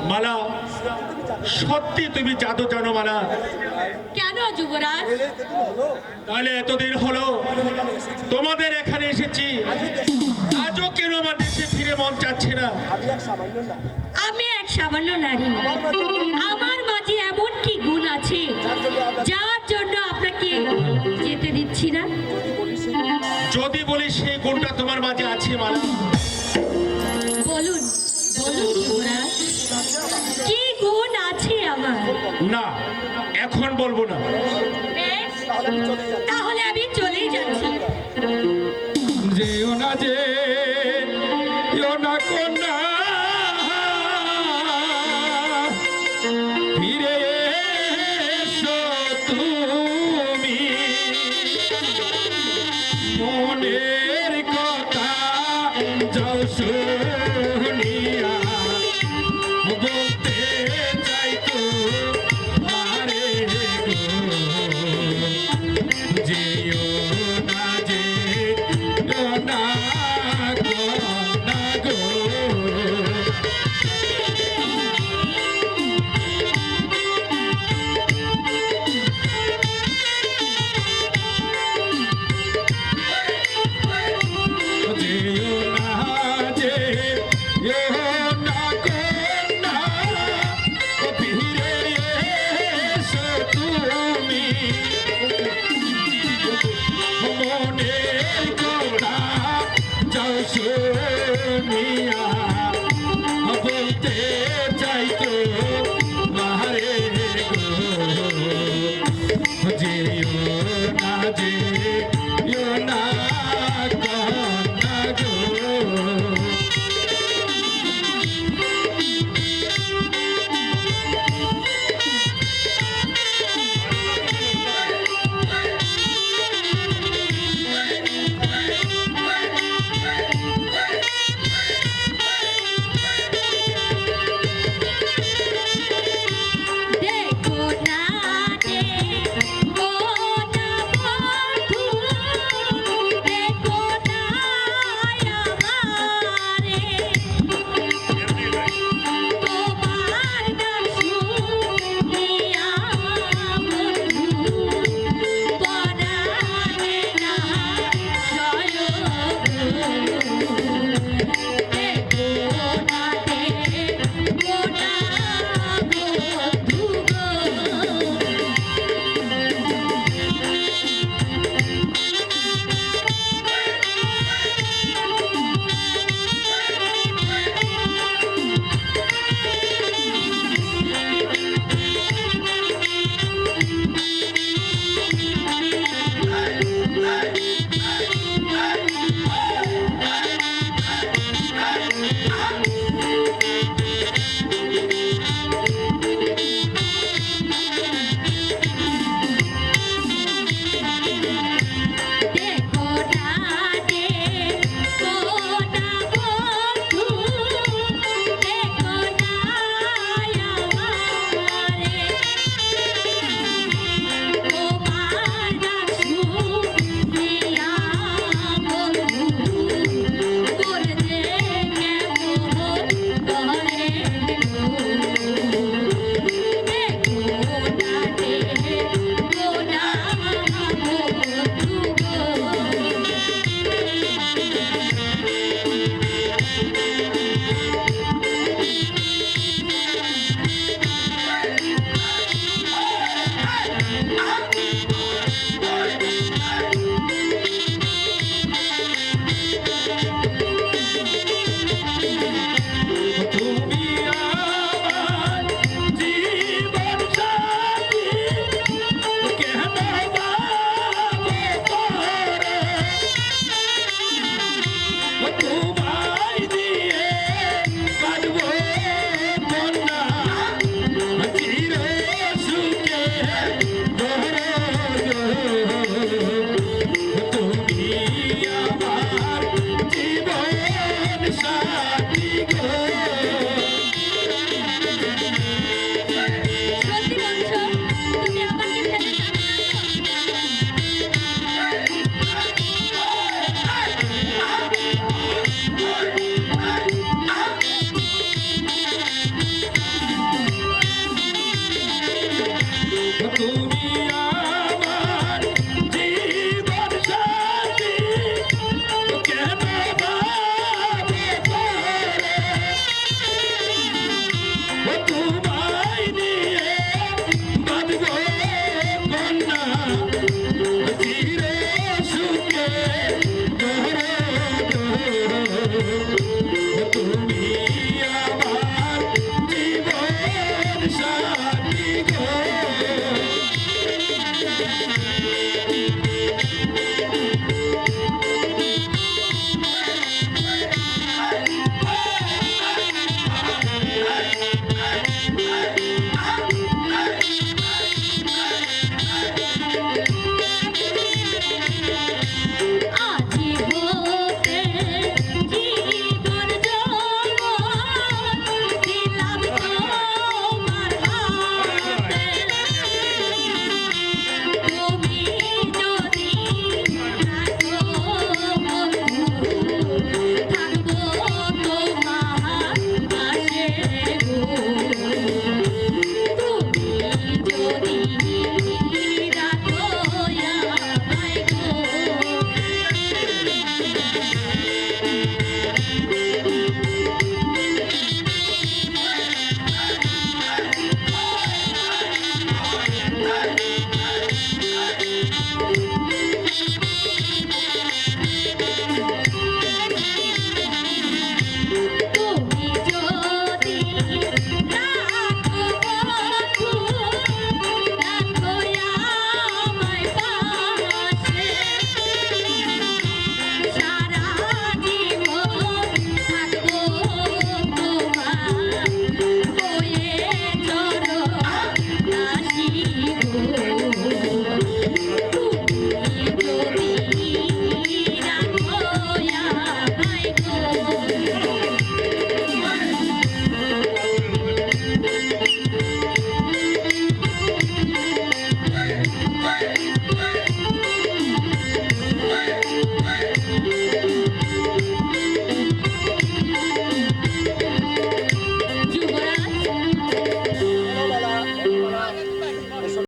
মালা, সত্যি তুমি জাদু জানো মালা? কেন যুবরাজ? তাহলে এতদিন হলো তোমাদের এখানে এসেছি, আজও কেন আমার দেশে ফিরে মন চাচ্ছে না? আমি এক সামান্য নারী, আমার মাঝে এমন কি গুণ আছে যার জন্য আপনাকে যেতে দিচ্ছি না? যদি বলি সেই গুণটা তোমার মাঝে আছে মালা? বলুন বলুন যুবরাজ, কি গুণ আছে আমার? না, এখন বলবো না। বেশ, তাহলে আমি চলেই যাচ্ছি। যেও না যে না কন্যা, ফিরে এসো তুমি, মনের কথা যাও শুনিয়া, বলতে চাই তো মারে যেও না যে না গো। বলতে চাই তো মারে গো, যেও না যেও না কন্যা গো। দেখো না দেখো না বন্ধু, দেখো না আমারে, তোমার ডাক শুনিয়া বন্ধু পরাণে না সয়গো। দেখো না দেখো না বন্ধু গো। দেখো না দেখো না বন্ধু, দেখো না আমারে, তোমার ডাক শুনিয়া বন্ধু বলতে কেমন করে গো। দেখো না দেখো না বন্ধু গো। তুমি আমার জীবন সাথী, কেন ভাবো পরে? তুমি